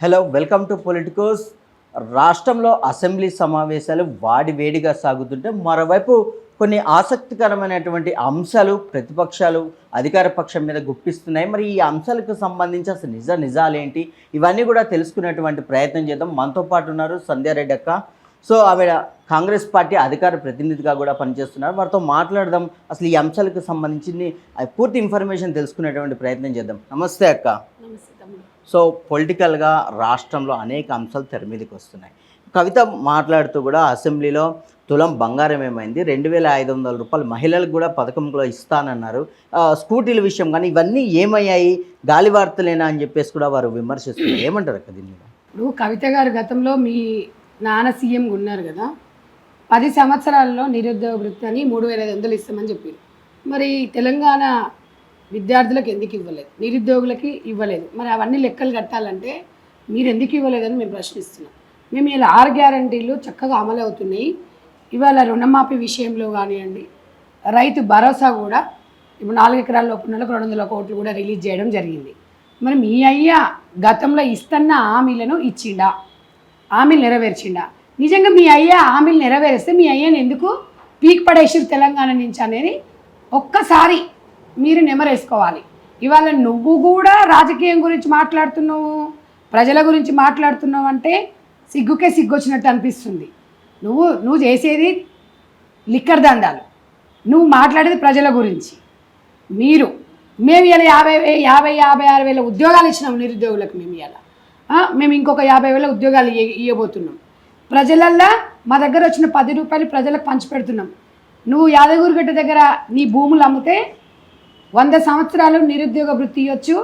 Hello, welcome to Politicos. రాష్ట్రంలో assembly సమావేశాలు వేడిగా సాగుతుంటే మరోవైపు కొన్ని ఆసక్తికరమైనటువంటి అంశాలు ప్రతిపక్షాలు అధికార పక్షం మీద గుప్పిస్తున్నాయి. మరి ఈ అంశాలకు సంబంధించి అసలు నిజాలేంటి ఇవన్నీ కూడా తెలుసుకునేటువంటి ప్రయత్నం చేద్దాం. మనతో పాటు ఉన్నారు సంధ్యారెడ్డి అక్క. సో ఆవిడ కాంగ్రెస్ పార్టీ అధికార ప్రతినిధిగా కూడా పనిచేస్తున్నారు. వారితో మాట్లాడదాం, అసలు ఈ అంశాలకు సంబంధించి పూర్తి ఇన్ఫర్మేషన్ తెలుసుకునేటువంటి ప్రయత్నం చేద్దాం. నమస్తే అక్క. సో పొలిటికల్గా రాష్ట్రంలో అనేక అంశాలు తెర మీదకి వస్తున్నాయి. కవిత మాట్లాడుతూ కూడా అసెంబ్లీలో తులం బంగారం ఏమైంది, 2500 రూపాయలు మహిళలకు కూడా పథకంలో ఇస్తానన్నారు, స్కూటీల విషయం కానీ ఇవన్నీ ఏమయ్యాయి, గాలి వార్తలేనా అని చెప్పేసి కూడా వారు విమర్శిస్తున్నారు. ఏమంటారు అక్క దీని మీద? ఇప్పుడు కవిత గారు గతంలో మీ నాన్న సీఎం ఉన్నారు కదా, 10 సంవత్సరాల్లో నిరుద్యోగ వృత్తి అని 3500 ఇస్తామని చెప్పారు. మరి తెలంగాణ విద్యార్థులకు ఎందుకు ఇవ్వలేదు, నిరుద్యోగులకి ఇవ్వలేదు? మరి అవన్నీ లెక్కలు కట్టాలంటే మీరు ఎందుకు ఇవ్వలేదని మేము ప్రశ్నిస్తున్నాం. మేము ఇలా 6 గ్యారంటీలు చక్కగా అమలు అవుతున్నాయి. ఇవాళ రుణమాఫీ విషయంలో కానివ్వండి, రైతు భరోసా కూడా ఇప్పుడు 4 ఎకరాల లోపు 200 కోట్లు కూడా రిలీజ్ చేయడం జరిగింది. మరి మీ అయ్య గతంలో ఇస్తున్న హామీలను ఇచ్చిండా, హామీలు నెరవేర్చిండా? నిజంగా మీ అయ్య హామీలు నెరవేరిస్తే మీ అయ్యని ఎందుకు పీక్ పడేసిరు తెలంగాణ నుంచి అనేది ఒక్కసారి మీరు నెమరేసుకోవాలి. ఇవాళ నువ్వు కూడా రాజకీయం గురించి మాట్లాడుతున్నావు, ప్రజల గురించి మాట్లాడుతున్నావు అంటే సిగ్గుకే సిగ్గొచ్చినట్టు అనిపిస్తుంది. నువ్వు చేసేది లిక్కర్ దందాలు, నువ్వు మాట్లాడేది ప్రజల గురించి. మేము ఇలా 56 వేల ఉద్యోగాలు ఇచ్చినాం నిరుద్యోగులకు. మేము ఇంకొక 50 వేల ఉద్యోగాలు ఇవ్వబోతున్నాం. ప్రజలల్లో మా దగ్గర వచ్చిన 10 రూపాయలు ప్రజలకు పంచిపెడుతున్నాం. నువ్వు యాదగిరిగుట్ట దగ్గర నీ భూములు అమ్మితే 100 సంవత్సరాలు నిరుద్యోగ వృత్తి ఇవ్వచ్చు,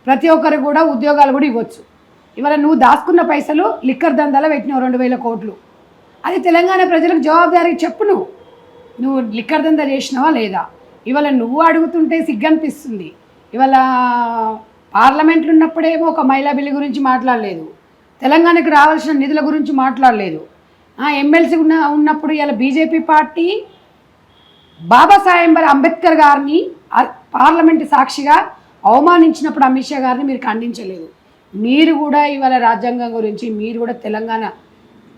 ప్రతి ఒక్కరు కూడా ఉద్యోగాలు కూడా ఇవ్వచ్చు. ఇవాళ నువ్వు దాచుకున్న పైసలు లిక్కర్ దందాలో పెట్టినావు 2000 కోట్లు. అది తెలంగాణ ప్రజలకు జవాబుదారీ చెప్పు. నువ్వు లిక్కర్ దందా చేసినావా లేదా? ఇవాళ నువ్వు అడుగుతుంటే సిగ్గనిపిస్తుంది. ఇవాళ పార్లమెంట్లో ఉన్నప్పుడేమో ఒక మహిళా బిల్లు గురించి మాట్లాడలేదు, తెలంగాణకు రావాల్సిన నిధుల గురించి మాట్లాడలేదు. ఎమ్మెల్సీ ఉన్నప్పుడు ఇలా బీజేపీ పార్టీ బాబాసాహెబ్ అంబేద్కర్ గారిని పార్లమెంటు సాక్షిగా అవమానించినప్పుడు అమిత్ షా గారిని మీరు ఖండించలేదు. మీరు కూడా ఇవాళ రాజ్యాంగం గురించి, మీరు కూడా తెలంగాణ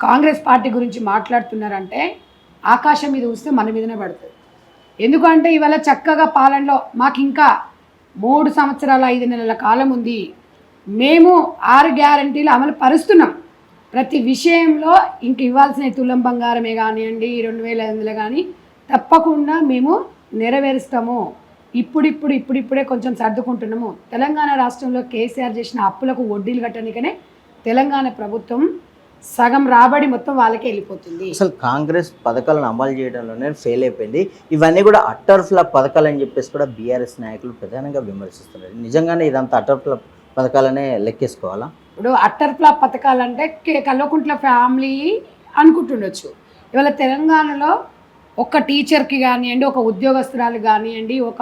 కాంగ్రెస్ పార్టీ గురించి మాట్లాడుతున్నారంటే ఆకాశం మీద చూస్తే మన మీదనే పడుతుంది. ఎందుకంటే ఇవాళ చక్కగా పాలనలో మాకు ఇంకా 3 సంవత్సరాల 5 నెలల కాలం ఉంది. మేము 6 గ్యారంటీలు అమలు పరుస్తున్నాం. ప్రతి విషయంలో ఇంక ఇవ్వాల్సిన తులం బంగారమే కానివ్వండి, 2500 కానీ తప్పకుండా మేము నెరవేరుస్తాము. ఇప్పుడిప్పుడే కొంచెం సర్దుకుంటున్నాము. తెలంగాణ రాష్ట్రంలో కేసీఆర్ చేసిన అప్పులకు వడ్డీలు కట్టడానికనే తెలంగాణ ప్రభుత్వం సగం రాబడి మొత్తం వాళ్ళకే వెళ్ళిపోతుంది. అసలు కాంగ్రెస్ పథకాలను అమలు చేయడంలోనే ఫెయిల్ అయిపోయింది. ఇవన్నీ కూడా అట్టర్ ఫ్లాప్ పథకాలు అని చెప్పేసి కూడా బీఆర్ఎస్ నాయకులు ప్రధానంగా విమర్శిస్తున్నారు. నిజంగానే ఇదంతా అట్టర్ ఫ్లాప్ పథకాలనే లెక్కేసుకోవాలా? ఇప్పుడు అట్టర్ ఫ్లాప్ పథకాలంటే కల్వకుంట్ల ఫ్యామిలీ అనుకుంటుండొచ్చు. ఇవాళ తెలంగాణలో ఒక టీచర్కి కానివ్వండి, ఒక ఉద్యోగస్తురాలు కానివ్వండి, ఒక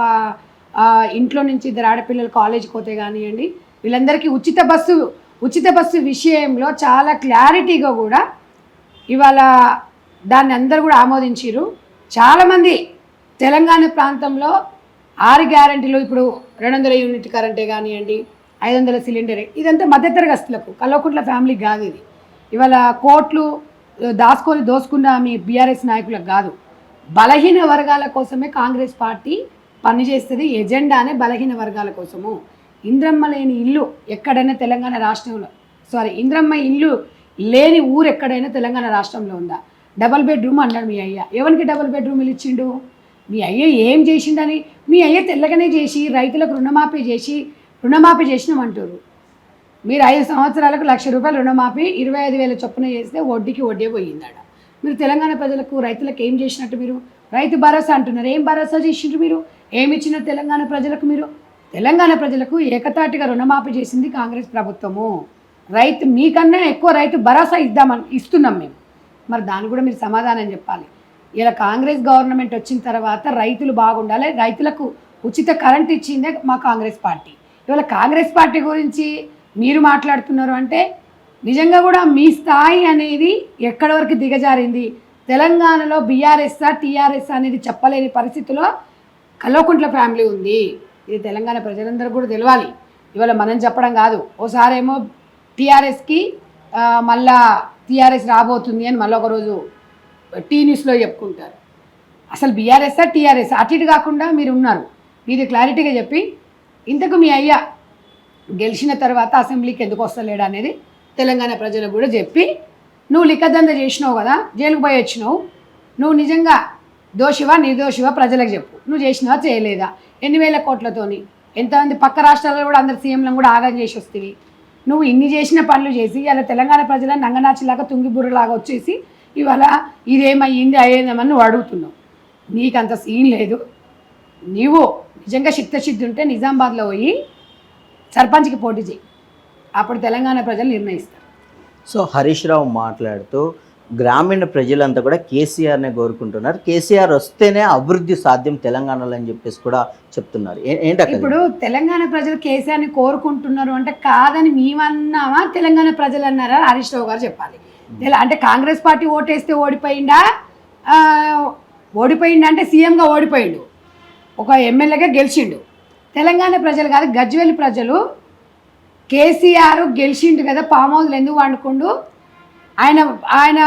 ఇంట్లో నుంచి 2 ఆడపిల్లలు కాలేజీకి పోతే కానివ్వండి, వీళ్ళందరికీ ఉచిత బస్సు విషయంలో చాలా క్లారిటీగా కూడా ఇవాళ దాన్ని అందరూ కూడా ఆమోదించారు. చాలామంది తెలంగాణ ప్రాంతంలో 6 గ్యారంటీలు, ఇప్పుడు 200 యూనిట్ కరెంటే కానివ్వండి, 500 సిలిండరే, ఇదంతా మధ్యతరగస్తులకు, కల్వకుంట్ల ఫ్యామిలీ కాదు. ఇది ఇవాళ కోట్లు దోసుకున్న మీ బీఆర్ఎస్ నాయకులకు కాదు, బలహీన వర్గాల కోసమే కాంగ్రెస్ పార్టీ పనిచేస్తుంది. ఎజెండానే బలహీన వర్గాల కోసము. ఇంద్రమ్మ లేని ఇల్లు ఎక్కడైనా తెలంగాణ రాష్ట్రంలో, ఇంద్రమ్మ ఇల్లు లేని ఊరు ఎక్కడైనా తెలంగాణ రాష్ట్రంలో ఉందా? డబల్ బెడ్రూమ్ అన్నాడు మీ అయ్య. ఎవరికి డబల్ బెడ్రూమ్లు ఇచ్చిండు? మీ అయ్య ఏం చేసిండని? మీ అయ్య తెల్లగానే చేసి రైతులకు రుణమాఫీ చేసినామంటారు. మీరు 5 సంవత్సరాలకు 1,00,000 రూపాయలు రుణమాఫీ 25,000 చొప్పున చేస్తే వడ్డీకి వడ్డే పోయిందాడ. మీరు తెలంగాణ ప్రజలకు, రైతులకు ఏం చేసినట్టు? మీరు రైతు భరోసా అంటున్నారు. ఏం భరోసా చేసిండ్రు మీరు? ఏమి ఇచ్చిన తెలంగాణ ప్రజలకు? మీరు తెలంగాణ ప్రజలకు ఏకతాటిగా రుణమాఫీ చేసింది కాంగ్రెస్ ప్రభుత్వము. మీకన్నా ఎక్కువ రైతు భరోసా ఇస్తున్నాం మేము. మరి దాన్ని కూడా మీరు సమాధానం చెప్పాలి. ఇలా కాంగ్రెస్ గవర్నమెంట్ వచ్చిన తర్వాత రైతులు బాగుండాలి, రైతులకు ఉచిత కరెంట్ ఇచ్చిందే మా కాంగ్రెస్ పార్టీ. ఇవాళ కాంగ్రెస్ పార్టీ గురించి మీరు మాట్లాడుతున్నారు అంటే నిజంగా కూడా మీ స్థాయి అనేది ఎక్కడి వరకు దిగజారింది? తెలంగాణలో బీఆర్ఎస్ టీఆర్ఎస్ అనేది చెప్పలేని పరిస్థితిలో కల్వకుంట్ల ఫ్యామిలీ ఉంది. ఇది తెలంగాణ ప్రజలందరూ కూడా తెలవాలి. ఇవాళ మనం చెప్పడం కాదు. ఓసారేమో టీఆర్ఎస్కి మళ్ళా టీఆర్ఎస్ రాబోతుంది అని మళ్ళీ ఒకరోజు టీ న్యూస్లో చెప్పుకుంటారు. అసలు బీఆర్ఎస్ఆ టీఆర్ఎస్ అటు ఇటు కాకుండా మీరు ఉన్నారు. మీరు క్లారిటీగా చెప్పి ఇంతకు మీ అయ్యా గెలిచిన తర్వాత అసెంబ్లీకి ఎందుకు వస్తలేడు అనేది తెలంగాణ ప్రజలకు కూడా చెప్పి, నువ్వు లిక్కదంద చేసినావు కదా, జైలుకు పోయి వచ్చినావు, నువ్వు నిజంగా దోషివా నిర్దోషివా ప్రజలకు చెప్పు. నువ్వు చేసినావా చేయలేదా? ఎన్ని వేల కోట్లతోని ఎంతమంది పక్క రాష్ట్రాల్లో కూడా అందరు సీఎంలను కూడా ఆగం చేసి వస్తుంది. నువ్వు ఇన్ని చేసిన పనులు చేసి ఇలా తెలంగాణ ప్రజలను నంగనాచిలాగా తుంగి బుర్రలాగా వచ్చేసి ఇవాళ ఇదేమయ్యింది అయ్యేదేమని నువ్వు అడుగుతున్నావు. నీకంత సీన్ లేదు. నీవు నిజంగా చిత్తశుద్ధి ఉంటే నిజామాబాద్లో పోయి సర్పంచ్కి పోటీ చేయి, అప్పుడు తెలంగాణ ప్రజలు నిర్ణయిస్తారు. సో హరీష్ రావు మాట్లాడుతూ గ్రామీణ ప్రజలంతా కూడా కేసీఆర్నే కోరుకుంటున్నారు, కేసీఆర్ వస్తేనే అభివృద్ధి సాధ్యం తెలంగాణలో అని చెప్పేసి కూడా చెప్తున్నారు. ఏంటి ఇప్పుడు తెలంగాణ ప్రజలు కేసీఆర్ని కోరుకుంటున్నారు అంటే కాదని మేమన్నామా తెలంగాణ ప్రజలు అన్నారా? హరీష్ రావు గారు చెప్పాలి. అంటే కాంగ్రెస్ పార్టీ ఓటేస్తే ఓడిపోయిందా అంటే సీఎంగా ఓడిపోయిండు, ఒక ఎమ్మెల్యేగా గెలిచిండు. తెలంగాణ ప్రజలు కాదు, గజ్వేల్ ప్రజలు కేసీఆర్ గెలిచిండు కదా, ఫామ్ హౌస్లు ఎందుకు వండుకుండు, ఆయన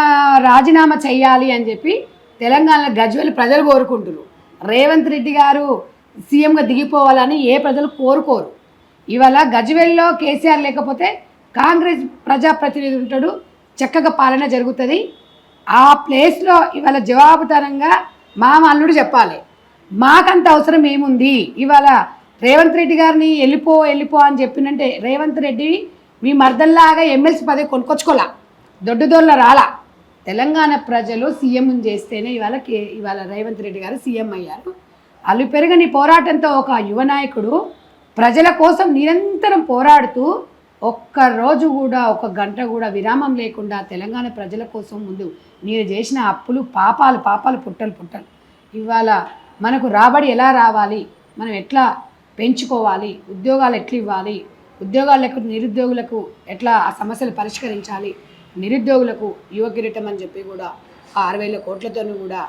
రాజీనామా చేయాలి అని చెప్పి తెలంగాణలో గజ్వేల్ ప్రజలు కోరుకుంటున్నారు. రేవంత్ రెడ్డి గారు సీఎంగా దిగిపోవాలని ఏ ప్రజలు కోరుకోరు. ఇవాళ గజ్వేల్లో కేసీఆర్ లేకపోతే కాంగ్రెస్ ప్రజాప్రతినిధి ఉంటాడు, చక్కగా పాలన జరుగుతుంది. ఆ ప్లేస్లో ఇవాళ జవాబుదారంగా మా అల్లుడు చెప్పాలి, మాకంత అవసరం ఏముంది. ఇవాళ రేవంత్ రెడ్డి గారిని వెళ్ళిపో అని చెప్పినంటే రేవంత్ రెడ్డి మీ మర్దల్లాగా ఎమ్మెల్సీ పదవి కొనుక్కొచ్చుకోలే, దొడ్డుదోళ్ళ రాలా. తెలంగాణ ప్రజలు సీఎం చేస్తేనే ఇవాళ రేవంత్ రెడ్డి గారు సీఎం అయ్యారు. అల్లు పెరగని పోరాటంతో ఒక యువ నాయకుడు ప్రజల కోసం నిరంతరం పోరాడుతూ ఒక్కరోజు కూడా ఒక గంట కూడా విరామం లేకుండా తెలంగాణ ప్రజల కోసం ముందు మీరు చేసిన అప్పులు పాపాలు పుట్టలు. ఇవాళ మనకు రాబడి ఎలా రావాలి, మనం ఎట్లా పెంచుకోవాలి, ఉద్యోగాలు ఎట్లా ఇవ్వాలి, ఉద్యోగాలు లేకపోతే నిరుద్యోగులకు ఎట్లా ఆ సమస్యలు పరిష్కరించాలి, నిరుద్యోగులకు యువ కిరీటం అని చెప్పి కూడా ఆ 60,000 కోట్లతోనూ కూడా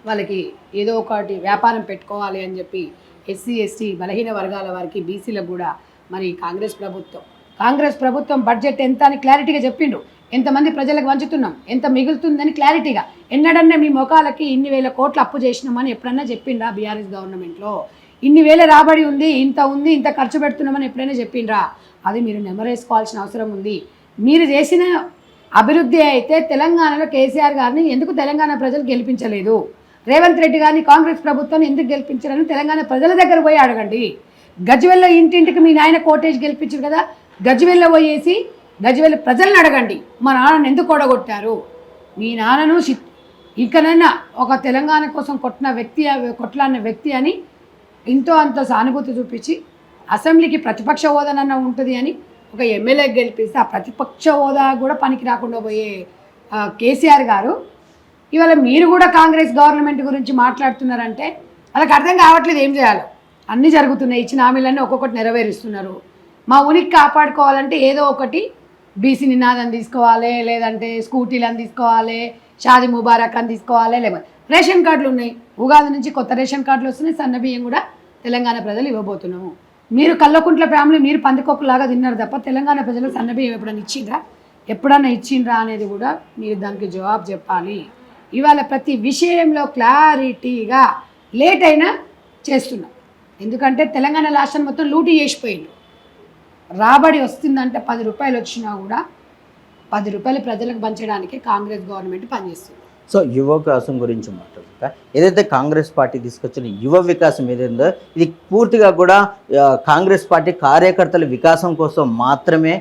వాళ్ళకి ఏదో ఒకటి వ్యాపారం పెట్టుకోవాలి అని చెప్పి ఎస్సీ ఎస్టీ బలహీన వర్గాల వారికి బీసీలకు కూడా మరి కాంగ్రెస్ ప్రభుత్వం బడ్జెట్ ఎంత అని క్లారిటీగా చెప్పిండు. ఎంతమంది ప్రజలకు వంచుతున్నాం, ఎంత మిగులుతుందని క్లారిటీగా. ఎన్నడన్నా మీ మొఖాలకి ఇన్ని వేల కోట్లు అప్పు చేసినామని ఎప్పుడన్నా చెప్పిండ్రా? బీఆర్ఎస్ గవర్నమెంట్లో ఇన్ని వేల రాబడి ఉంది, ఇంత ఖర్చు పెడుతున్నామని ఎప్పుడైనా చెప్పిండ్రా? అది మీరు నెమరేసుకోవాల్సిన అవసరం ఉంది. మీరు చేసిన అభివృద్ధి అయితే తెలంగాణలో కేసీఆర్ గారిని ఎందుకు తెలంగాణ ప్రజలు గెలిపించలేదు, రేవంత్ రెడ్డి గారిని కాంగ్రెస్ ప్రభుత్వాన్ని ఎందుకు గెలిపించారని తెలంగాణ ప్రజల దగ్గర పోయి అడగండి. గజ్వేల్లో ఇంటింటికి మీ నాయన కోటేజ్ గెలిపించారు కదా, గజ్వేల్లో పోయేసి గజ్వేల్ ప్రజలను అడగండి, మా నాన్నను ఎందుకు ఓడగొట్టారు, మీ నాన్నను ఇకనైనా ఒక తెలంగాణ కోసం కొట్లాడిన వ్యక్తి అని ఇంతో అంత సానుభూతి చూపించి అసెంబ్లీకి ప్రతిపక్ష హోదానన్నా ఉంటుంది అని ఒక ఎమ్మెల్యే గెలిపిస్తే ఆ ప్రతిపక్ష హోదా కూడా పనికి రాకుండా పోయే కేసీఆర్ గారు ఇవాళ మీరు కూడా కాంగ్రెస్ గవర్నమెంట్ గురించి మాట్లాడుతున్నారంటే వాళ్ళకి అర్థం కావట్లేదు ఏం చేయాలో. అన్నీ జరుగుతున్నాయి, ఇచ్చిన హామీలన్నీ ఒక్కొక్కటి నెరవేరుస్తున్నారు. మా ఉనికి కాపాడుకోవాలంటే ఏదో ఒకటి బీసీ నినాదం తీసుకోవాలి, లేదంటే స్కూటీలను తీసుకోవాలి, షాదీ ముబారక్ అని తీసుకోవాలి, లేకపోతే రేషన్ కార్డులు ఉన్నాయి, ఉగాది నుంచి కొత్త రేషన్ కార్డులు వస్తున్నాయి, సన్న బియ్యం కూడా తెలంగాణ ప్రజలు ఇవ్వబోతున్నాము. మీరు కల్లకుంట్ల ఫ్యామిలీ మీరు పందికొక్కులాగా తిన్నారు తప్ప తెలంగాణ ప్రజలు సన్న బియ్యం ఎప్పుడన్నా ఇచ్చిండ్రా అనేది కూడా మీరు దానికి జవాబు చెప్పాలి. ఇవాళ ప్రతి విషయంలో క్లారిటీగా లేట్ అయినా చేస్తున్నాం. ఎందుకంటే తెలంగాణ రాష్ట్రం మొత్తం లూటీ చేసిపోయిండు. రాబడి వస్తుందంటే 10 రూపాయలు వచ్చినా కూడా 10 రూపాయలు ప్రజలకు పంచడానికి కాంగ్రెస్ గవర్నమెంట్ పనిచేస్తుంది. సో యువ వికాసం గురించి మాట్లాడుతా, ఏదైతే కాంగ్రెస్ పార్టీ తీసుకొచ్చిన యువ వికాసం ఏదైందో ఇది పూర్తిగా కూడా కాంగ్రెస్ పార్టీ కార్యకర్తల వికాసం కోసం మాత్రమే.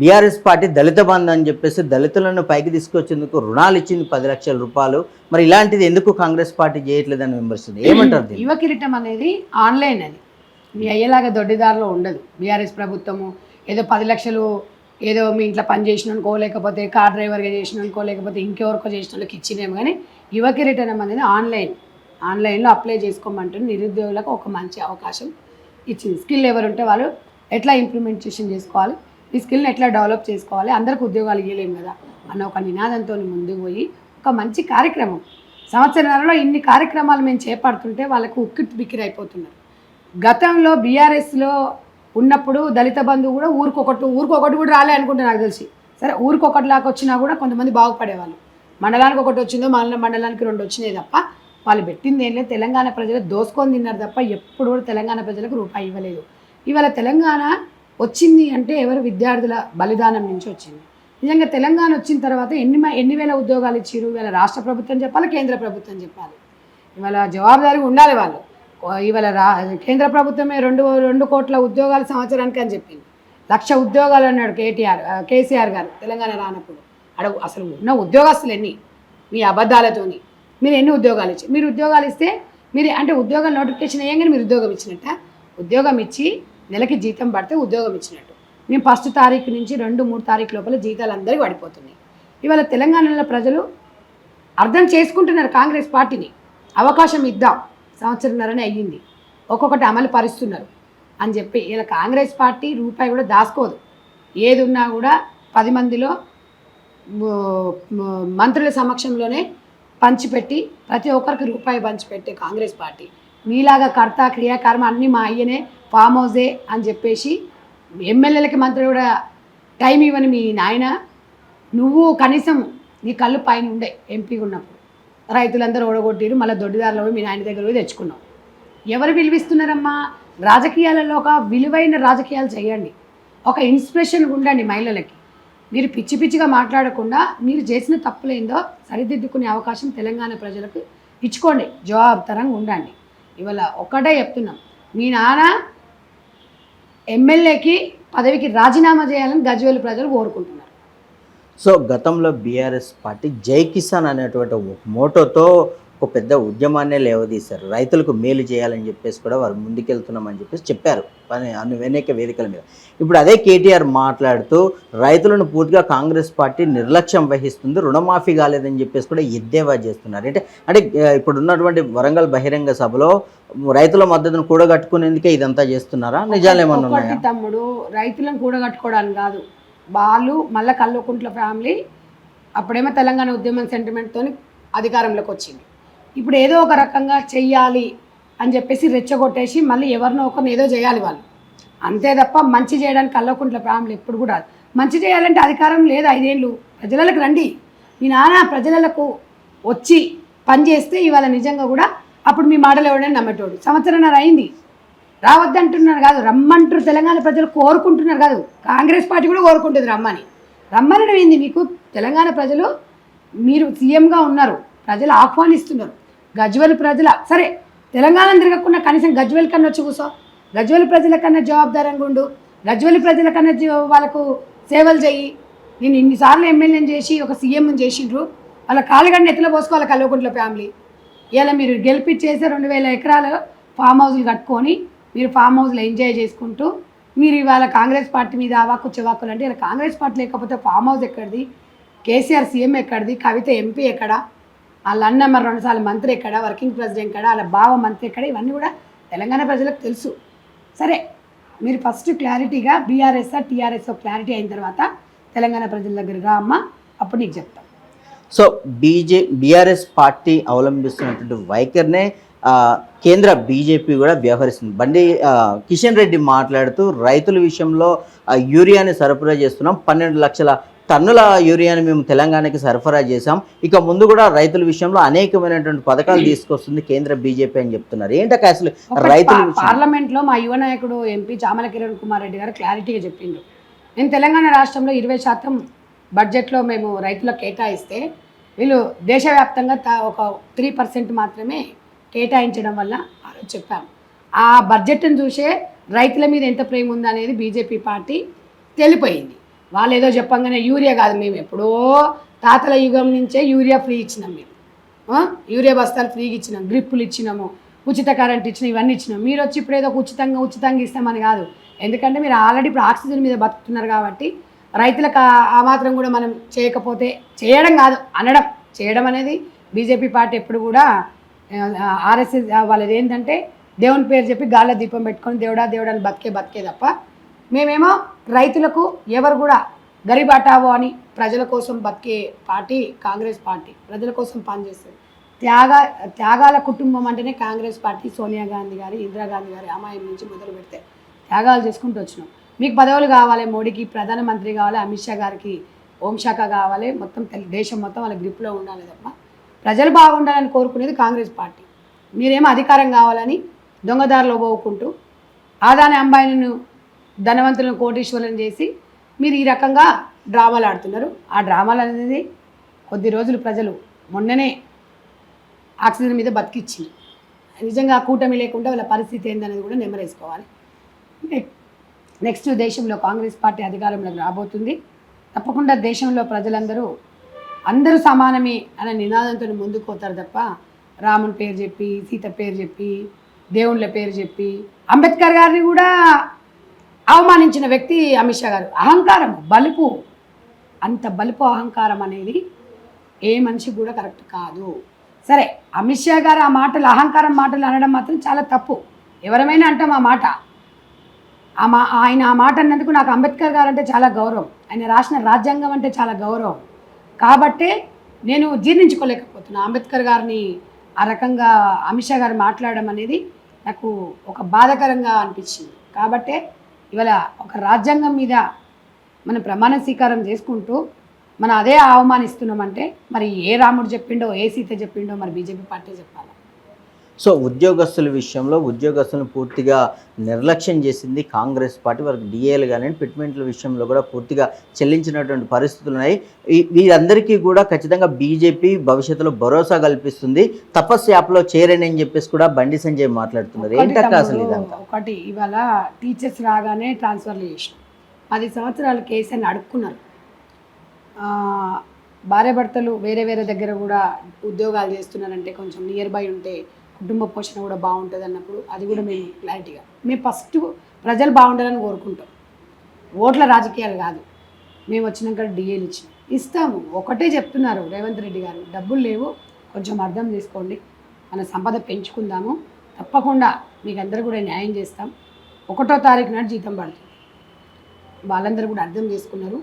బీఆర్ఎస్ పార్టీ దళిత బంధు అని చెప్పేసి దళితులను పైకి తీసుకొచ్చేందుకు రుణాలు ఇచ్చింది 10 లక్షల రూపాయలు. మరి ఇలాంటిది ఎందుకు కాంగ్రెస్ పార్టీ చేయట్లేదని విమర్శిస్తుంది. ఏమంటారు? యువ కిరీటం అనేది ఆన్లైన్, అది మీ అయ్యేలాగా దొడ్డిదారిలో ఉండదు. బీఆర్ఎస్ ప్రభుత్వము ఏదో 10 లక్షలు ఏదో మీ ఇంట్లో పని చేసినానుకో, లేకపోతే కార్ డ్రైవర్గా చేసినానుకో, లేకపోతే ఇంకెవరికో చేసిన వాళ్ళకి ఇచ్చినేమో. కానీ యువ కిరీటం అనేది ఆన్లైన్లో అప్లై చేసుకోమంటుంది. నిరుద్యోగులకు ఒక మంచి అవకాశం ఇచ్చింది. స్కిల్ ఎవరు ఉంటే వాళ్ళు ఎట్లా ఇంప్లిమెంటేషన్ చేసుకోవాలి, ఈ స్కిల్ని ఎట్లా డెవలప్ చేసుకోవాలి, అందరికీ ఉద్యోగాలు ఇవ్వలేము కదా అన్న ఒక నినాదంతో ముందుకు పోయి ఒక మంచి కార్యక్రమం. సంవత్సరాలలో ఇన్ని కార్యక్రమాలు మేము చేపడుతుంటే వాళ్ళకు ఉక్కిరి బిక్కిరి అయిపోతున్నారు. గతంలో బీఆర్ఎస్లో ఉన్నప్పుడు దళిత బంధువు కూడా ఊరికొకటి కూడా రాలే అనుకుంటే నాకు తెలిసి. సరే ఊరికొకటి లాగా వచ్చినా కూడా కొంతమంది బాగుపడేవాళ్ళు. మండలానికి ఒకటి వచ్చిందో మండలానికి 2 వచ్చినాయి తప్ప వాళ్ళు పెట్టింది ఏం లేదు. తెలంగాణ ప్రజలు దోసుకొని తిన్నారు తప్ప ఎప్పుడు కూడా తెలంగాణ ప్రజలకు రూపాయి ఇవ్వలేదు. ఇవాళ తెలంగాణ వచ్చింది అంటే ఎవరు విద్యార్థుల బలిదానం నుంచి వచ్చింది. నిజంగా తెలంగాణ వచ్చిన తర్వాత ఎన్ని వేల ఉద్యోగాలు ఇచ్చారు? ఇవాళ రాష్ట్ర ప్రభుత్వం చెప్పాలి, కేంద్ర ప్రభుత్వం చెప్పాలి. ఇవాళ జవాబుదారీగా ఉండాలి వాళ్ళు. ఇవాళ కేంద్ర ప్రభుత్వమే 2 కోట్ల ఉద్యోగాలు సంవత్సరానికి అని చెప్పింది. 1,00,000 ఉద్యోగాలు అన్నాడు కేసీఆర్ గారు తెలంగాణ రానప్పుడు. అసలు ఉన్న ఉద్యోగస్తులు ఎన్ని? మీ అబద్ధాలతోని మీరు ఎన్ని ఉద్యోగాలు ఇచ్చి మీరు ఉద్యోగాలు ఇస్తే మీరు అంటే ఉద్యోగాలు నోటిఫికేషన్ వేయగానే మీరు ఉద్యోగం ఇచ్చినట్ట? ఉద్యోగం ఇచ్చి నెలకి జీతం పడితే ఉద్యోగం ఇచ్చినట్టు. మేము 1 తారీఖు నుంచి 2-3 తారీఖు లోపల జీతాలు అందరికీ పడిపోతున్నాయి. ఇవాళ తెలంగాణలో ప్రజలు అర్థం చేసుకుంటున్నారు కాంగ్రెస్ పార్టీని. అవకాశం ఇద్దాం, సంవత్సరంన్నరనే అయ్యింది, ఒక్కొక్కటి అమలు పరుస్తున్నారు అని చెప్పి. ఇలా కాంగ్రెస్ పార్టీ రూపాయి కూడా దాచుకోదు. ఏది ఉన్నా కూడా 10 మందిలో మంత్రుల సమక్షంలోనే పంచిపెట్టి ప్రతి ఒక్కరికి రూపాయి పంచిపెట్టే కాంగ్రెస్ పార్టీ. మీలాగా కర్త క్రియాకర్మ అన్నీ మా అయ్యనే, ఫామ్ హౌసే అని చెప్పేసి ఎమ్మెల్యేలకి మంత్రులు కూడా టైం ఇవ్వని మీ నాయన. నువ్వు కనీసం నీ కళ్ళు పైన ఉండే ఎంపీగా ఉన్నప్పుడు. రైతులందరూ ఓడగొట్టిరు, మళ్ళీ దొడ్డిదారులు పోయి మీ నాయన దగ్గర పోయి తెచ్చుకున్నావు. ఎవరు విలువిస్తున్నారమ్మా? రాజకీయాలలో ఒక విలువైన రాజకీయాలు చేయండి, ఒక ఇన్స్పిరేషన్ ఉండండి మహిళలకి. మీరు పిచ్చిగా మాట్లాడకుండా మీరు చేసిన తప్పులేందో సరిదిద్దుకునే అవకాశం తెలంగాణ ప్రజలకు ఇచ్చుకోండి, జవాబుదారంగా ఉండండి. ఇవాళ ఒక్కటే చెప్తున్నాం, మీ నాన్న ఎమ్మెల్యేకి పదవికి రాజీనామా చేయాలని గజ్వేల్ ప్రజలు కోరుకుంటున్నారు. సో గతంలో బీఆర్ఎస్ పార్టీ జై కిసాన్ అనేటువంటి ఒక మోటోతో ఒక పెద్ద ఉద్యమాన్నే లేవదీశారు. రైతులకు మేలు చేయాలని చెప్పేసి కూడా వారు ముందుకెళ్తున్నామని చెప్పేసి చెప్పారు అనేక వేదికల మీద. ఇప్పుడు అదే కేటీఆర్ మాట్లాడుతూ రైతులను పూర్తిగా కాంగ్రెస్ పార్టీ నిర్లక్ష్యం వహిస్తుంది, రుణమాఫీ కాలేదని చెప్పేసి కూడా ఎద్దేవా చేస్తున్నారు. అంటే ఇప్పుడు ఉన్నటువంటి వరంగల్ బహిరంగ సభలో రైతుల మద్దతును కూడగట్టుకునేందుకే ఇదంతా చేస్తున్నారా? నిజాలేమన్నా ఉన్నాయా? తమ్ముడు, రైతులను కూడగట్టుకోవడానికి కాదు. వాళ్ళు మళ్ళీ కల్వకుంట్ల ఫ్యామిలీ అప్పుడేమో తెలంగాణ ఉద్యమం సెంటిమెంట్తో అధికారంలోకి వచ్చింది. ఇప్పుడు ఏదో ఒక రకంగా చెయ్యాలి అని చెప్పేసి రెచ్చగొట్టేసి మళ్ళీ ఎవరినో ఒకరిని ఏదో చేయాలి వాళ్ళు, అంతే తప్ప మంచి చేయడానికి కల్వకుంట్ల ఫ్యామిలీ ఎప్పుడు కూడా మంచి చేయాలంటే అధికారం లేదు. 5 ఏళ్ళు ప్రజలకు రండి, మీ నాన్న ప్రజలకు వచ్చి పని చేస్తే ఇవాళ నిజంగా కూడా అప్పుడు మీ మాటలు ఎవడని నమ్మేటోడు. సంవత్సరంన్నర అయింది, రావద్దంటున్నారు కాదు, రమ్మంటారు. తెలంగాణ ప్రజలు కోరుకుంటున్నారు కాదు, కాంగ్రెస్ పార్టీ కూడా కోరుకుంటుంది రమ్మనడం ఏంది మీకు? తెలంగాణ ప్రజలు, మీరు సీఎంగా ఉన్నారు, ప్రజలు ఆహ్వానిస్తున్నారు. గజ్వేల్ ప్రజల సరే తెలంగాణ తిరగకుండా కనీసం గజ్వేల్ కన్నా వచ్చి కూర్చో, గజ్వేల్ ప్రజల కన్నా జవాబుదారంగా ఉండు, గజ్వేల్ ప్రజల కన్నా వాళ్ళకు సేవలు చెయ్యి. నేను ఇన్నిసార్లు ఎమ్మెల్యేని చేసి ఒక సీఎంని చేసిండ్రు, వాళ్ళ కాలుగడ్డ ఎత్తులో పోసుకోవాలి కల్వకుంట్ల ఫ్యామిలీ. ఇలా మీరు గెలిపించేసే 2,000 ఎకరాలు ఫామ్ హౌస్లు కట్టుకొని మీరు ఫామ్ హౌస్లో ఎంజాయ్ చేసుకుంటూ మీరు ఇవాళ కాంగ్రెస్ పార్టీ మీద అవాకు చెవాకులు అంటే, ఇలా కాంగ్రెస్ పార్టీ లేకపోతే ఫామ్ హౌస్ ఎక్కడిది? కేసీఆర్ సీఎం ఎక్కడిది? కవిత ఎంపీ ఎక్కడ? వాళ్ళ అన్న మరి 2 సార్లు మంత్రి ఎక్కడ? వర్కింగ్ ప్రెసిడెంట్ ఎక్కడ? వాళ్ళ బావ మంత్రి ఎక్కడ? ఇవన్నీ కూడా తెలంగాణ ప్రజలకు తెలుసు. సరే మీరు ఫస్ట్ క్లారిటీగా బీఆర్ఎస్ టీఆర్ఎస్ క్లారిటీ అయిన తర్వాత తెలంగాణ ప్రజల దగ్గరగా అమ్మ, అప్పుడు నీకు చెప్తాం. సో బీఆర్ఎస్ పార్టీ అవలంబిస్తున్నటువంటి వైఖరినే కేంద్ర బీజేపీ కూడా వ్యవహరిస్తుంది. కిషన్ రెడ్డి మాట్లాడుతూ రైతుల విషయంలో యూరియాని సరఫరా చేస్తున్నాం, 12 లక్షల టన్నుల యూరియాని మేము తెలంగాణకి సరఫరా చేశాం, ఇక ముందు కూడా రైతుల విషయంలో అనేకమైనటువంటి పథకాలు తీసుకొస్తుంది కేంద్ర బీజేపీ అని చెప్తున్నారు. ఏంటంటే అసలు రైతులు పార్లమెంట్లో మా యువ నాయకుడు ఎంపీ చామల కిరణ్ కుమార్ రెడ్డి గారు క్లారిటీగా చెప్పిండ్రు. నేను తెలంగాణ రాష్ట్రంలో 20% బడ్జెట్లో మేము రైతులకు కేటాయిస్తే వీళ్ళు దేశవ్యాప్తంగా ఒక 3% మాత్రమే కేటాయించడం వల్ల చెప్పాము. ఆ బడ్జెట్ను చూసే రైతుల మీద ఎంత ప్రేమ ఉందనేది బీజేపీ పార్టీ తెలిపోయింది. వాళ్ళు ఏదో చెప్పంగానే యూరియా కాదు, మేము ఎప్పుడో తాతల యుగం నుంచే యూరియా ఫ్రీ ఇచ్చినాం. మేము యూరియా బస్తాలు ఫ్రీగా ఇచ్చినాం, డ్రిప్పులు ఇచ్చినాము, ఉచిత కరెంట్ ఇచ్చినాం, ఇవన్నీ ఇచ్చినాం. మీరు వచ్చి ఇప్పుడు ఏదో ఉచితంగా ఇస్తామని కాదు. ఎందుకంటే మీరు ఆల్రెడీ ఇప్పుడు ఆక్సిజన్ మీద బతుకుతున్నారు కాబట్టి రైతులకు ఆ మాత్రం కూడా మనం చేయకపోతే, చేయడం కాదు అనడం, చేయడం అనేది బీజేపీ పార్టీ ఎప్పుడు కూడా ఆర్ఎస్ఎస్ వాళ్ళది ఏంటంటే దేవుని పేరు చెప్పి గాల్లో దీపం పెట్టుకొని దేవుడా అని బతికే తప్ప మేమేమో రైతులకు ఎవరు కూడా గరీబ్ హఠావో అని ప్రజల కోసం బతికే పార్టీ కాంగ్రెస్ పార్టీ. ప్రజల కోసం పనిచేస్తుంది. త్యాగాల కుటుంబం అంటేనే కాంగ్రెస్ పార్టీ. సోనియా గాంధీ గారి, ఇందిరాగాంధీ గారి అమ్మాయి నుంచి మొదలు పెడితే త్యాగాలు చేసుకుంటూ వచ్చినాం. మీకు పదవులు కావాలి, మోడీకి ప్రధానమంత్రి కావాలి, అమిత్ షా గారికి హోంశాఖ కావాలి, మొత్తం దేశం మొత్తం వాళ్ళ గ్రిప్లో ఉండాలి తప్ప ప్రజలు బాగుండాలని కోరుకునేది కాంగ్రెస్ పార్టీ. మీరేమో అధికారం కావాలని దొంగదారిలో పోవుకుంటూ ఆదాని అంబానీను ధనవంతులను కోటీశ్వరులను చేసి మీరు ఈ రకంగా డ్రామాలు ఆడుతున్నారు. ఆ డ్రామాలు అనేది కొద్ది రోజులు ప్రజలు మొన్ననే ఆక్సిజన్ మీద బతికిచ్చింది. నిజంగా కూటమి లేకుండా వాళ్ళ పరిస్థితి ఏందనేది కూడా నెమరేసుకోవాలి. నెక్స్ట్ దేశంలో కాంగ్రెస్ పార్టీ అధికారంలోకి రాబోతుంది. తప్పకుండా దేశంలో ప్రజలందరూ అందరూ సమానమే అనే నినాదంతో ముందుకు పోతారు తప్ప రాముని పేరు చెప్పి, సీత పేరు చెప్పి, దేవుళ్ళ పేరు చెప్పి, అంబేద్కర్ గారిని కూడా అవమానించిన వ్యక్తి అమిత్ షా గారు. అహంకారం, బలుపు, అంత బలుపు అహంకారం అనేది ఏ మనిషి కూడా కరెక్ట్ కాదు. సరే, అమిత్ షా గారు ఆ మాటలు, అహంకారం మాటలు అనడం మాత్రం చాలా తప్పు. ఎవరమైనా అంటాం ఆ మాట. ఆయన ఆ మాట అన్నందుకు నాకు అంబేద్కర్ గారు అంటే చాలా గౌరవం, ఆయన రాసిన రాజ్యాంగం అంటే చాలా గౌరవం. కాబట్టే నేను జీర్ణించుకోలేకపోతున్నాను అంబేద్కర్ గారిని ఆ రకంగా అమిత్ షా గారు మాట్లాడడం అనేది నాకు ఒక బాధాకరంగా అనిపించింది. కాబట్టే ఇవాళ ఒక రాజ్యాంగం మీద మనం ప్రమాణ స్వీకారం చేసుకుంటూ మనం అదే అవమానిస్తున్నామంటే మరి ఏ రాముడు చెప్పిండో, ఏ సీత చెప్పిండో మరి బీజేపీ పార్టీ చెప్పాలి. సో ఉద్యోగస్తుల విషయంలో ఉద్యోగస్తులను పూర్తిగా నిర్లక్ష్యం చేసింది కాంగ్రెస్ పార్టీ. వారికి డిఏలు కానీ ఫిట్మెంట్ల విషయంలో కూడా పూర్తిగా చెల్లించినటువంటి పరిస్థితులు ఉన్నాయి. వీరందరికీ కూడా ఖచ్చితంగా బీజేపీ భవిష్యత్తులో భరోసా కల్పిస్తుంది. తపస్సు యాప్లో చేరని అని చెప్పేసి కూడా బండి సంజయ్ మాట్లాడుతున్నారు. ఏంటక్క అసలు ఇదంతా? ఒకటి, ఇవాళ టీచర్స్ రాగానే ట్రాన్స్ఫర్లు చేసిన 10 సంవత్సరాల కేసు అని అడుక్కున్నారు. భార్యాభర్తలు వేరే వేరే దగ్గర కూడా ఉద్యోగాలు చేస్తున్నారంటే కొంచెం నియర్ బై ఉంటే కుటుంబ పోషణ కూడా బాగుంటుంది అన్నప్పుడు అది కూడా మేము క్లారిటీగా, మేము ఫస్ట్ ప్రజలు బాగుండాలని కోరుకుంటాం. ఓట్ల రాజకీయాలు కాదు. మేము వచ్చినాక డిఏలు ఇస్తాము. ఒకటే చెప్తున్నారు రేవంత్ రెడ్డి గారు, డబ్బులు లేవు, కొంచెం అర్థం చేసుకోండి, మన సంపద పెంచుకుందాము, తప్పకుండా మీకు అందరూ కూడా న్యాయం చేస్తాం, 1వ తారీఖు నాడు జీతం పడుతుంది. వాళ్ళందరూ కూడా అర్థం చేసుకున్నారు.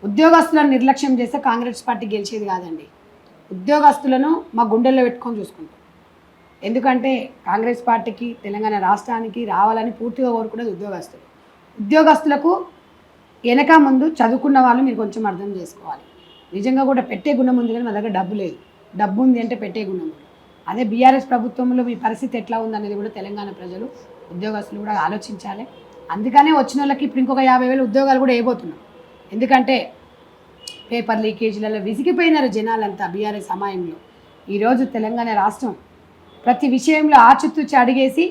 ఉద్యోగస్తులను నిర్లక్ష్యం చేస్తే కాంగ్రెస్ పార్టీ గెలిచేది కాదండి. ఉద్యోగస్తులను మా గుండెల్లో పెట్టుకొని చూసుకుంటాం. ఎందుకంటే కాంగ్రెస్ పార్టీకి, తెలంగాణ రాష్ట్రానికి రావాలని పూర్తిగా కోరుకునేది ఉద్యోగస్తులు. ఉద్యోగస్తులకు వెనక ముందు చదువుకున్న వాళ్ళు మీరు కొంచెం అర్థం చేసుకోవాలి. నిజంగా కూడా పెట్టే గుణం ఉంది, కానీ మా దగ్గర డబ్బు లేదు. డబ్బు ఉంది అంటే పెట్టే గుణం ఉంది. అదే బీఆర్ఎస్ ప్రభుత్వంలో మీ పరిస్థితి ఎట్లా ఉందనేది కూడా తెలంగాణ ప్రజలు, ఉద్యోగస్తులు కూడా ఆలోచించాలి. అందుకనే వచ్చిన వాళ్ళకి ఇప్పుడు ఇంకొక 50,000 ఉద్యోగాలు కూడా వేయబోతున్నాం. ఎందుకంటే పేపర్ లీకేజీలలో విసిగిపోయినారు జనాలంతా బీఆర్ఎస్ సమయంలో. ఈరోజు తెలంగాణ రాష్ట్రం ప్రతి విషయంలో ఆచితూచి అడిగేసి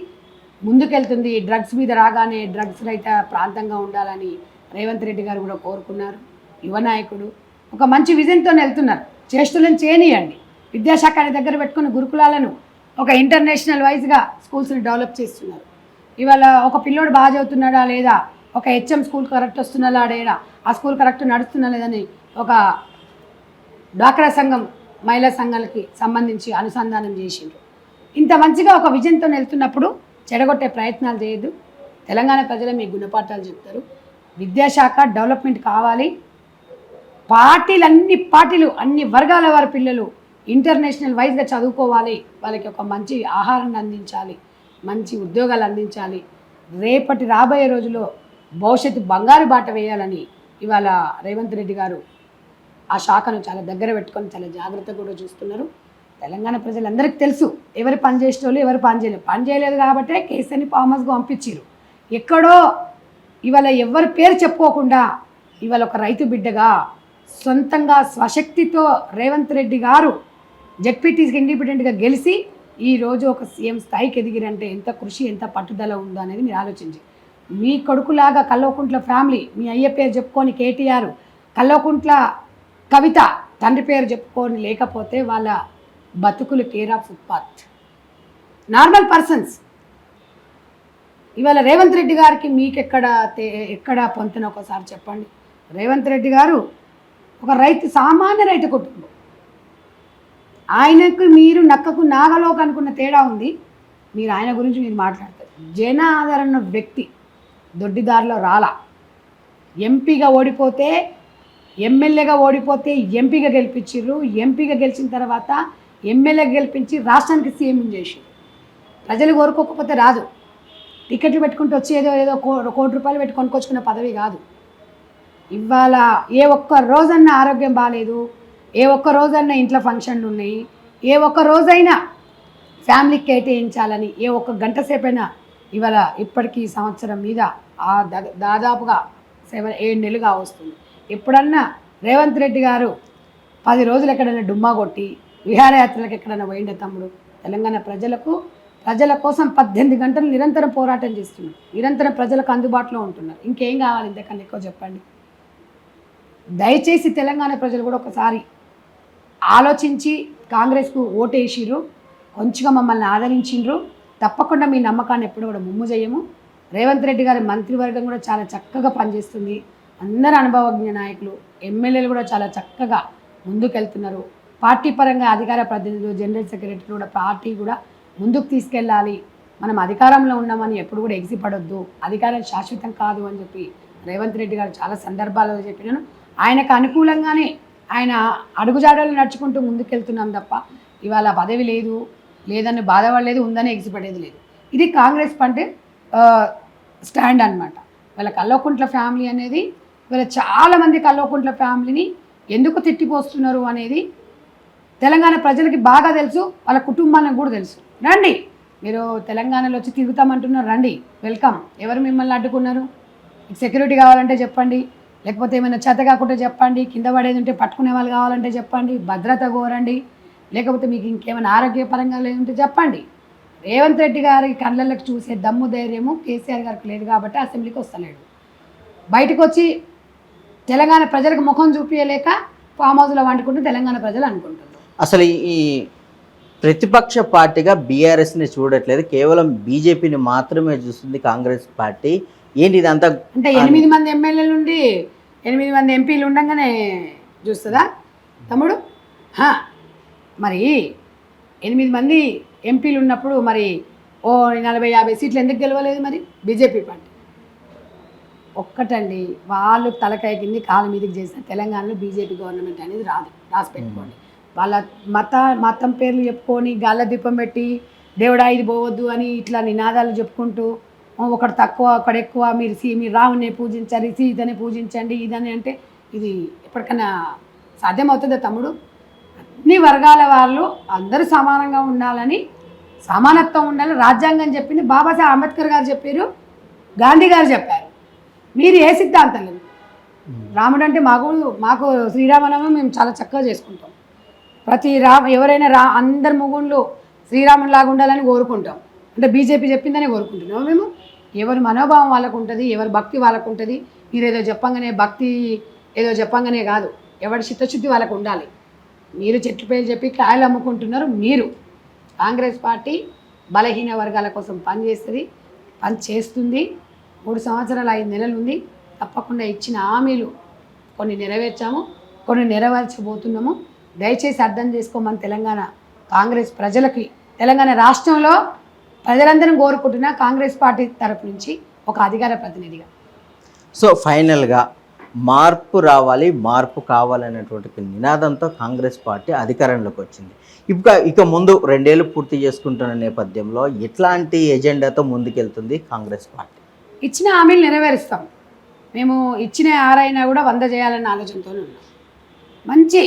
ముందుకెళ్తుంది. డ్రగ్స్ మీద రాగానే డ్రగ్స్ రహిత ప్రాంతంగా ఉండాలని రేవంత్ రెడ్డి గారు కూడా కోరుకున్నారు. యువ నాయకుడు ఒక మంచి విజన్తో వెళ్తున్నారు. చేష్టలను చేయనియండి. విద్యాశాఖ దగ్గర పెట్టుకున్న గురుకులాలను ఒక ఇంటర్నేషనల్ వైజ్గా స్కూల్స్ని డెవలప్ చేస్తున్నారు. ఇవాళ ఒక పిల్లోడు బాగా చదువుతున్నాడా లేదా, ఒక హెచ్ఎం స్కూల్ కరెక్ట్ వస్తున్నాడా లేదా, ఆ స్కూల్ కరెక్ట్ నడుస్తున్నా లేదని ఒక డ్వాక్రా సంఘం, మహిళా సంఘాలకి సంబంధించి అనుసంధానం చేసిండ్రు. ఇంత మంచిగా ఒక విజన్తో వెళ్తున్నప్పుడు చెడగొట్టే ప్రయత్నాలు చేయొద్దు. తెలంగాణ ప్రజలే మీకు గుణపాఠాలు చెప్తారు. విద్యాశాఖ డెవలప్మెంట్ కావాలి. పార్టీలు అన్ని వర్గాల వారి పిల్లలు ఇంటర్నేషనల్ వైజ్గా చదువుకోవాలి. వాళ్ళకి ఒక మంచి ఆహారాన్ని అందించాలి, మంచి ఉద్యోగాలు అందించాలి. రేపటి రాబోయే రోజుల్లో భవిష్యత్తు బంగారు బాట వేయాలని ఇవాళ రేవంత్ రెడ్డి గారు ఆ శాఖను చాలా దగ్గర పెట్టుకొని చాలా జాగ్రత్తగా కూడా చూస్తున్నారు. తెలంగాణ ప్రజలందరికీ తెలుసు ఎవరు పని చేసేటోళ్ళు, ఎవరు పని చేయలేదు కాబట్టే కేసీని ఫామ్ హౌస్గా పంపించారు. ఎక్కడో ఇవాళ ఎవరి పేరు చెప్పుకోకుండా ఇవాళ ఒక రైతు బిడ్డగా సొంతంగా స్వశక్తితో రేవంత్ రెడ్డి గారు జెడ్పీటీసీకి ఇండిపెండెంట్గా గెలిచి ఈరోజు ఒక సీఎం స్థాయికి ఎదిగిరంటే ఎంత కృషి, ఎంత పట్టుదల ఉందో అనేది మీరు ఆలోచించి. మీ కొడుకులాగా కల్వకుంట్ల ఫ్యామిలీ, మీ అయ్య పేరు చెప్పుకొని కేటీఆర్, కల్వకుంట్ల కవిత తండ్రి పేరు చెప్పుకొని లేకపోతే వాళ్ళ బతుకులు care of footpath, normal persons. ఇవాళ రేవంత్ రెడ్డి గారికి మీకు ఎక్కడ పొంతున ఒకసారి చెప్పండి. రేవంత్ రెడ్డి గారు ఒక రైతు, సామాన్య రైతు కుటుంబం. ఆయనకు మీరు నక్కకు నాగలోకి అనుకున్న తేడా ఉంది. మీరు ఆయన గురించి మీరు మాట్లాడతారు. జన ఆదరణ వ్యక్తి, దొడ్డిదారిలో రాలా. ఎంపీగా ఓడిపోతే, ఎమ్మెల్యేగా ఓడిపోతే ఎంపీగా గెలిపించారు. ఎంపీగా గెలిచిన తర్వాత ఎమ్మెల్యేగా గెలిపించి రాష్ట్రానికి సీఎం చేసి. ప్రజలు కోరుకోకపోతే రాదు. టికెట్లు పెట్టుకుంటూ వచ్చి ఏదో కోటి రూపాయలు పెట్టి కొనుక్కొచ్చుకున్న పదవి కాదు. ఇవాళ ఏ ఒక్క రోజన్నా ఆరోగ్యం బాగాలేదు, ఏ ఒక్క రోజన్నా ఇంట్లో ఫంక్షన్లు ఉన్నాయి, ఏ ఒక్క రోజైనా ఫ్యామిలీకి కేటాయించాలని ఏ ఒక్క గంట సేపైనా ఇవాళ ఇప్పటికీ సంవత్సరం మీద దాదాపుగా 7 నెలలుగా వస్తుంది. ఎప్పుడన్నా రేవంత్ రెడ్డి గారు 10 రోజులు ఎక్కడైనా డుమ్మా కొట్టి విహారయాత్రలకు ఎక్కడైనా పోయిండే తమ్ముడు? తెలంగాణ ప్రజల కోసం 18 గంటలు నిరంతరం పోరాటం చేస్తున్నారు, నిరంతరం ప్రజలకు అందుబాటులో ఉంటున్నారు. ఇంకేం కావాలి ఇంతకన్నా ఎక్కువ చెప్పండి? దయచేసి తెలంగాణ ప్రజలు కూడా ఒకసారి ఆలోచించి కాంగ్రెస్కు ఓటేసిర్రు, కొంచెంగా మమ్మల్ని ఆదరించిండ్రు. తప్పకుండా మీ నమ్మకాన్ని ఎప్పుడు కూడా ముమ్ము చేయము. రేవంత్ రెడ్డి గారి మంత్రివర్గం కూడా చాలా చక్కగా పనిచేస్తుంది. అందరు అనుభవజ్ఞ నాయకులు, ఎమ్మెల్యేలు కూడా చాలా చక్కగా ముందుకెళ్తున్నారు. పార్టీ పరంగా అధికార ప్రతినిధులు, జనరల్ సెక్రటరీ కూడా పార్టీ కూడా ముందుకు తీసుకెళ్ళాలి. మనం అధికారంలో ఉన్నామని ఎప్పుడు కూడా ఎగిసిపడొద్దు, అధికారం శాశ్వతం కాదు అని చెప్పి రేవంత్ రెడ్డి గారు చాలా సందర్భాలలో చెప్పినాను. ఆయనకు అనుకూలంగానే ఆయన అడుగుజాడలు నడుచుకుంటూ ముందుకెళ్తున్నాం తప్ప ఇవాళ పదవి లేదని బాధపడలేదు, ఉందని ఎగిసిపడేది లేదు. ఇది కాంగ్రెస్ పంటే స్టాండ్ అనమాట. వాళ్ళ కల్వకుంట్ల ఫ్యామిలీ అనేది వీళ్ళ చాలామంది కల్వకుంట్ల ఫ్యామిలీని ఎందుకు తిట్టిపోస్తున్నారు అనేది తెలంగాణ ప్రజలకి బాగా తెలుసు, వాళ్ళ కుటుంబానికి కూడా తెలుసు. రండి, మీరు తెలంగాణలో వచ్చి తిరుగుతామంటున్నారు, రండి, వెల్కమ్. ఎవరు మిమ్మల్ని అడ్డుకున్నారు? సెక్యూరిటీ కావాలంటే చెప్పండి, లేకపోతే ఏమైనా చేత కాకుండా చెప్పండి, కింద పడేది ఉంటే పట్టుకునే వాళ్ళు కావాలంటే చెప్పండి, భద్రత కోరండి, లేకపోతే మీకు ఇంకేమైనా ఆరోగ్యపరంగా లేదంటే చెప్పండి. రేవంత్ రెడ్డి గారి కళ్ళలకు చూసే దమ్ము ధైర్యము కేసీఆర్ గారికి లేదు కాబట్టి అసెంబ్లీకి వస్తలేడు. బయటకు వచ్చి తెలంగాణ ప్రజలకు ముఖం చూపించలేక ఫామ్ హౌస్లో వండుకుంటూ తెలంగాణ ప్రజలు అనుకుంటున్నారు. అసలు ఈ ప్రతిపక్ష పార్టీగా బీఆర్ఎస్ని చూడట్లేదు, కేవలం బీజేపీని మాత్రమే చూస్తుంది కాంగ్రెస్ పార్టీ. ఏంటి ఇదంతా? అంటే 8 మంది ఎమ్మెల్యేలు ఉండి 8 మంది ఎంపీలు ఉండగానే చూస్తుందా తమ్ముడు? మరి 8 మంది ఎంపీలు ఉన్నప్పుడు మరి 40-50 సీట్లు ఎందుకు గెలవలేదు మరి బీజేపీ పార్టీ? ఒక్కటండి, వాళ్ళు తలకాయ కింది కాలు మీదకి చేసిన తెలంగాణలో బీజేపీ గవర్నమెంట్ అనేది రాదు, రాసి పెట్టుకోండి. వాళ్ళ మతం పేర్లు చెప్పుకొని గాళ్ళ దీపం పెట్టి దేవుడా ఇది పోవద్దు అని ఇట్లా నినాదాలు చెప్పుకుంటూ ఒకడు తక్కువ ఒకడు ఎక్కువ, మీరు రాముని పూజించాలి, సీతని పూజించండి ఇదని అంటే ఇది ఎప్పటికైనా సాధ్యమవుతుందా తమ్ముడు? అన్ని వర్గాల వాళ్ళు అందరూ సమానంగా ఉండాలని, సమానత్వం ఉండాలని రాజ్యాంగం చెప్పింది. బాబాసాహెబ్ అంబేద్కర్ గారు చెప్పారు, గాంధీ గారు చెప్పారు. మీరు ఏ సిద్ధాంతం లేదు. రాముడు అంటే మాకు శ్రీరామనవమి మేము చాలా చక్కగా చేసుకుంటాం. ప్రతి ఎవరైనా అందరు మొగుళ్ళు శ్రీరామునిలాగా ఉండాలని కోరుకుంటాం. అంటే బీజేపీ చెప్పిందని కోరుకుంటున్నాం మేము. ఎవరి మనోభావం వాళ్ళకు ఉంటుంది, ఎవరి భక్తి వాళ్ళకు ఉంటుంది. మీరు ఏదో చెప్పంగానే భక్తి ఏదో చెప్పంగానే కాదు, ఎవరి చిత్తశుద్ధి వాళ్ళకు ఉండాలి. మీరు చెట్టు పేరు చెప్పి కాయలు అమ్ముకుంటున్నారు. మీరు కాంగ్రెస్ పార్టీ బలహీన వర్గాల కోసం పనిచేస్తుంది. 3 సంవత్సరాలు 5 నెలలు ఉంది. తప్పకుండా ఇచ్చిన హామీలు కొన్ని నెరవేర్చాము, కొన్ని నెరవేర్చబోతున్నాము. దయచేసి అర్థం చేసుకోమని తెలంగాణ కాంగ్రెస్ ప్రజలకి, తెలంగాణ రాష్ట్రంలో ప్రజలందరం కోరుకుంటున్నా కాంగ్రెస్ పార్టీ తరపు నుంచి ఒక అధికార ప్రతినిధిగా. సో ఫైనల్గా మార్పు రావాలి, మార్పు కావాలనేటువంటి నినాదంతో కాంగ్రెస్ పార్టీ అధికారంలోకి వచ్చింది. ఇక ముందు 2 ఏళ్ళు పూర్తి చేసుకుంటున్న నేపథ్యంలో ఎట్లాంటి ఎజెండాతో ముందుకెళ్తుంది కాంగ్రెస్ పార్టీ? ఇచ్చిన హామీలు నెరవేరుస్తాం. మేము ఇచ్చిన 6 అయినా కూడా 100 చేయాలన్న ఆలోచనతోనే ఉన్నాం. మంచి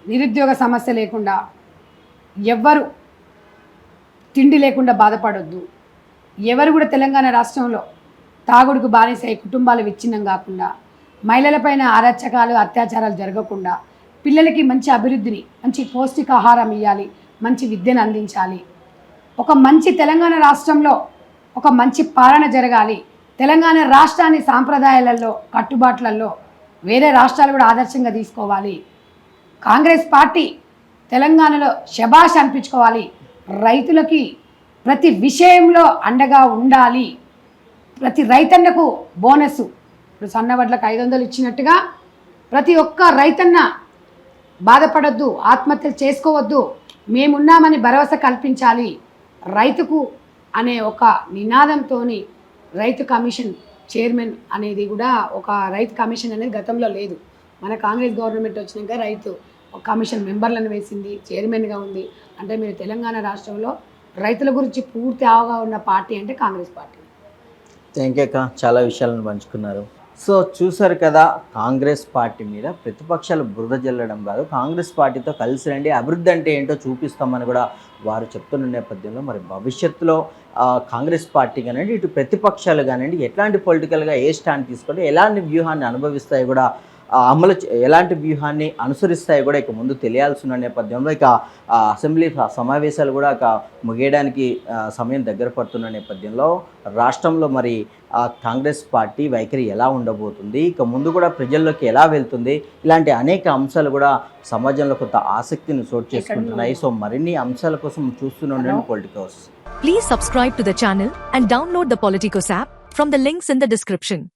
నిరుద్యోగ సమస్య లేకుండా, ఎవ్వరు తిండి లేకుండా బాధపడొద్దు, ఎవరు కూడా తెలంగాణ రాష్ట్రంలో తాగుడుకు బానిసై కుటుంబాలు విచ్ఛిన్నం కాకుండా, మహిళలపైన అరాచకాలు అత్యాచారాలు జరగకుండా, పిల్లలకి మంచి అభివృద్ధిని, మంచి పౌష్టికాహారం ఇవ్వాలి, మంచి విద్యను అందించాలి. ఒక మంచి తెలంగాణ రాష్ట్రంలో ఒక మంచి పాలన జరగాలి. తెలంగాణ రాష్ట్రాన్ని సాంప్రదాయాలలో, కట్టుబాట్లలో వేరే రాష్ట్రాలు కూడా ఆదర్శంగా తీసుకోవాలి. కాంగ్రెస్ పార్టీ తెలంగాణలో శభాష్ అనిపించుకోవాలి. రైతులకి ప్రతి విషయంలో అండగా ఉండాలి. ప్రతి రైతన్నకు బోనస్, ఇప్పుడు సన్నవడ్లకు 500 ఇచ్చినట్టుగా ప్రతి ఒక్క రైతన్న బాధపడొద్దు, ఆత్మహత్యలు చేసుకోవద్దు, మేమున్నామని భరోసా కల్పించాలి. రైతుకు అనే ఒక నినాదంతో రైతు కమిషన్ చైర్మన్ అనేది కూడా, ఒక రైతు కమిషన్ అనేది గతంలో లేదు. మన కాంగ్రెస్ గవర్నమెంట్ వచ్చినాక రైతు ఒక కమిషన్ మెంబర్లను వేసింది, చైర్మన్గా ఉంది. అంటే మీరు తెలంగాణ రాష్ట్రంలో రైతుల గురించి పూర్తి అవగాహన ఉన్న పార్టీ అంటే కాంగ్రెస్ పార్టీ. థ్యాంక్ యూ అక్క, చాలా విషయాలను పంచుకున్నారు. సో చూసారు కదా, కాంగ్రెస్ పార్టీ మీద ప్రతిపక్షాలు బురద జల్లడం కాదు, కాంగ్రెస్ పార్టీతో కలిసి రండి, అభివృద్ధి అంటే ఏంటో చూపిస్తామని కూడా వారు చెప్తున్న నేపథ్యంలో మరి భవిష్యత్తులో కాంగ్రెస్ పార్టీ కానివ్వండి, ఇటు ప్రతిపక్షాలు కానివ్వండి, ఎట్లాంటి పొలిటికల్గా ఏ స్టాండ్ తీసుకుంటే ఎలాంటి వ్యూహాన్ని అనుభవిస్తాయి కూడా, ఎలాంటి వ్యూహాన్ని అనుసరిస్తాయి కూడా ఇక ముందు తెలియాల్సిన నేపథ్యంలో ఇక అసెంబ్లీ సమావేశాలు కూడా ఇక ముగియడానికి సమయం దగ్గర పడుతున్న నేపథ్యంలో రాష్ట్రంలో మరి కాంగ్రెస్ పార్టీ వైఖరి ఎలా ఉండబోతుంది, ఇక ముందు కూడా ప్రజల్లోకి ఎలా వెళ్తుంది, ఇలాంటి అనేక అంశాలు కూడా సమాజంలో కొంత ఆసక్తిని చోటు చేసుకుంటున్నాయి. సో మరిన్ని అంశాల కోసం చూస్తూనే ఉండండి Politicos. Please subscribe to the channel and download the Politicos app from the links in the description.